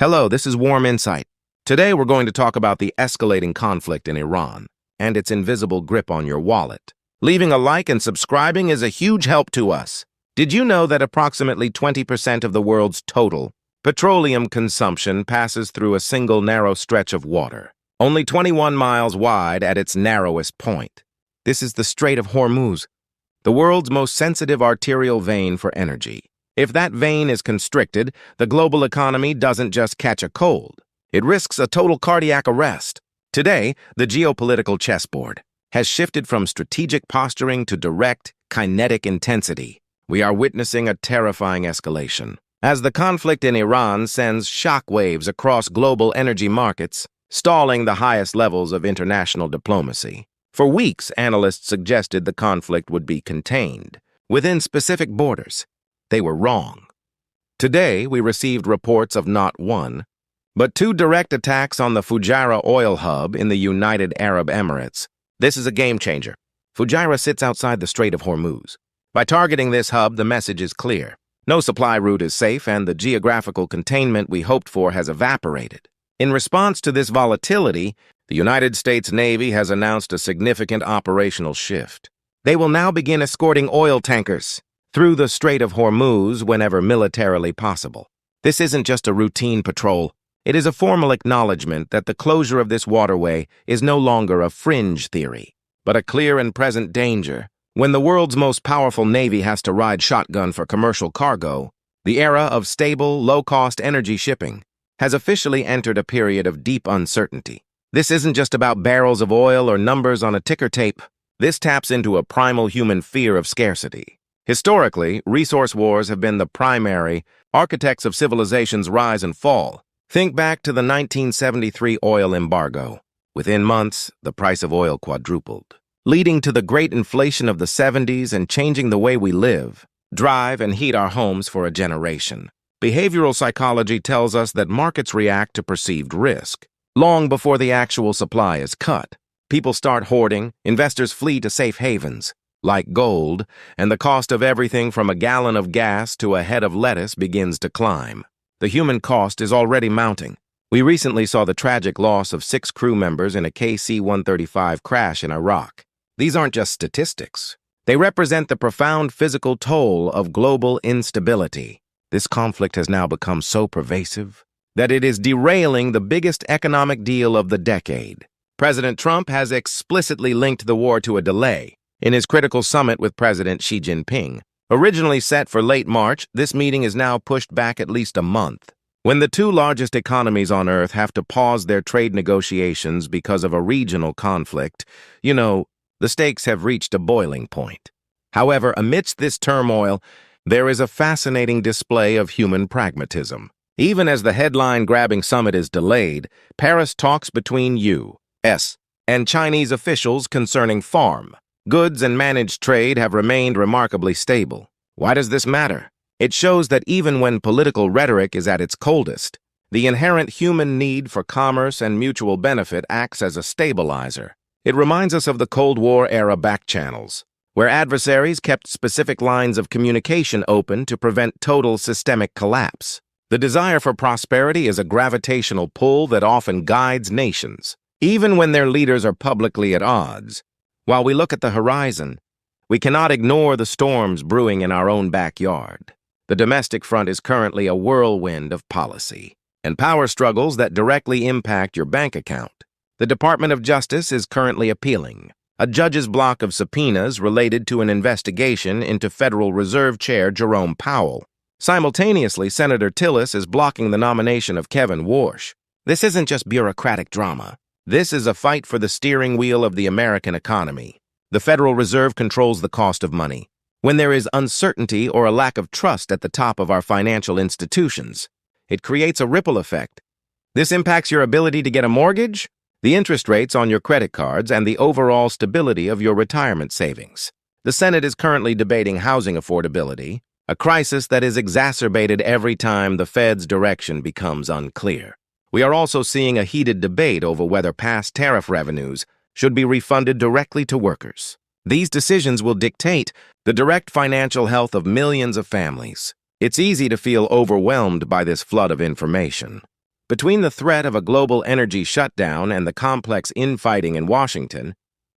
Hello, this is Warm Insight. Today we're going to talk about the escalating conflict in Iran and its invisible grip on your wallet. Leaving a like and subscribing is a huge help to us. Did you know that approximately 20% of the world's total petroleum consumption passes through a single narrow stretch of water, only 21 miles wide at its narrowest point? This is the Strait of Hormuz, the world's most sensitive arterial vein for energy. If that vein is constricted, the global economy doesn't just catch a cold. It risks a total cardiac arrest. Today, the geopolitical chessboard has shifted from strategic posturing to direct, kinetic intensity. We are witnessing a terrifying escalation, as the conflict in Iran sends shockwaves across global energy markets, stalling the highest levels of international diplomacy. For weeks, analysts suggested the conflict would be contained within specific borders. They were wrong. Today, we received reports of not one, but two direct attacks on the Fujairah oil hub in the United Arab Emirates. This is a game changer. Fujairah sits outside the Strait of Hormuz. By targeting this hub, the message is clear. No supply route is safe, and the geographical containment we hoped for has evaporated. In response to this volatility, the United States Navy has announced a significant operational shift. They will now begin escorting oil tankers through the Strait of Hormuz whenever militarily possible. This isn't just a routine patrol. It is a formal acknowledgement that the closure of this waterway is no longer a fringe theory, but a clear and present danger. When the world's most powerful navy has to ride shotgun for commercial cargo, the era of stable, low-cost energy shipping has officially entered a period of deep uncertainty. This isn't just about barrels of oil or numbers on a ticker tape. This taps into a primal human fear of scarcity. Historically, resource wars have been the primary architects of civilization's rise and fall. Think back to the 1973 oil embargo. Within months, the price of oil quadrupled, leading to the great inflation of the 70s and changing the way we live, drive, and heat our homes for a generation. Behavioral psychology tells us that markets react to perceived risk. Long before the actual supply is cut, people start hoarding, investors flee to safe havens, like gold, and the cost of everything from a gallon of gas to a head of lettuce begins to climb. The human cost is already mounting. We recently saw the tragic loss of 6 crew members in a KC-135 crash in Iraq. These aren't just statistics. They represent the profound physical toll of global instability. This conflict has now become so pervasive that it is derailing the biggest economic deal of the decade. President Trump has explicitly linked the war to a delay. In his critical summit with President Xi Jinping, originally set for late March, this meeting is now pushed back at least a month. When the two largest economies on Earth have to pause their trade negotiations because of a regional conflict, the stakes have reached a boiling point. However, amidst this turmoil, there is a fascinating display of human pragmatism. Even as the headline-grabbing summit is delayed, Paris talks between U.S. and Chinese officials concerning farm, goods, and managed trade have remained remarkably stable. Why does this matter? It shows that even when political rhetoric is at its coldest, the inherent human need for commerce and mutual benefit acts as a stabilizer. It reminds us of the Cold War-era backchannels, where adversaries kept specific lines of communication open to prevent total systemic collapse. The desire for prosperity is a gravitational pull that often guides nations, even when their leaders are publicly at odds. While we look at the horizon, we cannot ignore the storms brewing in our own backyard. The domestic front is currently a whirlwind of policy and power struggles that directly impact your bank account. The Department of Justice is currently appealing a judge's block of subpoenas related to an investigation into Federal Reserve Chair Jerome Powell. Simultaneously, Senator Tillis is blocking the nomination of Kevin Warsh. This isn't just bureaucratic drama. This is a fight for the steering wheel of the American economy. The Federal Reserve controls the cost of money. When there is uncertainty or a lack of trust at the top of our financial institutions, it creates a ripple effect. This impacts your ability to get a mortgage, the interest rates on your credit cards, and the overall stability of your retirement savings. The Senate is currently debating housing affordability, a crisis that is exacerbated every time the Fed's direction becomes unclear. We are also seeing a heated debate over whether past tariff revenues should be refunded directly to workers. These decisions will dictate the direct financial health of millions of families. It's easy to feel overwhelmed by this flood of information. Between the threat of a global energy shutdown and the complex infighting in Washington,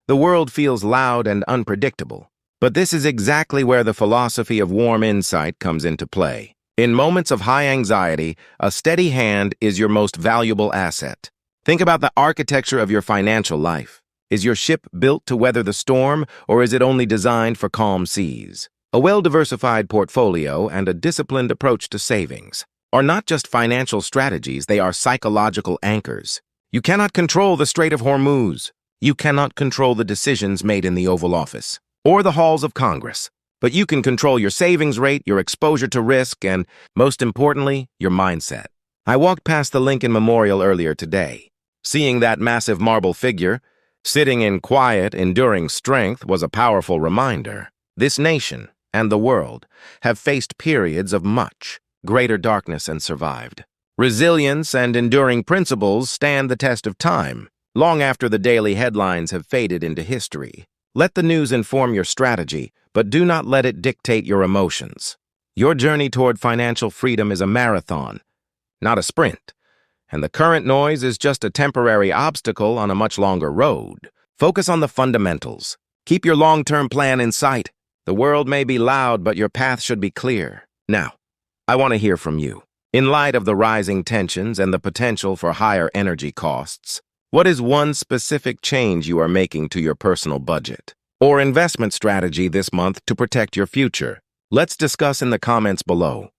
the world feels loud and unpredictable. But this is exactly where the philosophy of warm insight comes into play. In moments of high anxiety, a steady hand is your most valuable asset. Think about the architecture of your financial life. Is your ship built to weather the storm, or is it only designed for calm seas? A well-diversified portfolio and a disciplined approach to savings are not just financial strategies, they are psychological anchors. You cannot control the Strait of Hormuz. You cannot control the decisions made in the Oval Office or the halls of Congress. But you can control your savings rate, your exposure to risk, and, most importantly, your mindset. I walked past the Lincoln Memorial earlier today. Seeing that massive marble figure, sitting in quiet, enduring strength, was a powerful reminder. This nation and the world have faced periods of much greater darkness and survived. Resilience and enduring principles stand the test of time, long after the daily headlines have faded into history. Let the news inform your strategy, but do not let it dictate your emotions. Your journey toward financial freedom is a marathon, not a sprint, and the current noise is just a temporary obstacle on a much longer road. Focus on the fundamentals. Keep your long-term plan in sight. The world may be loud, but your path should be clear. Now, I want to hear from you. In light of the rising tensions and the potential for higher energy costs, what is one specific change you are making to your personal budget or investment strategy this month to protect your future? Let's discuss in the comments below.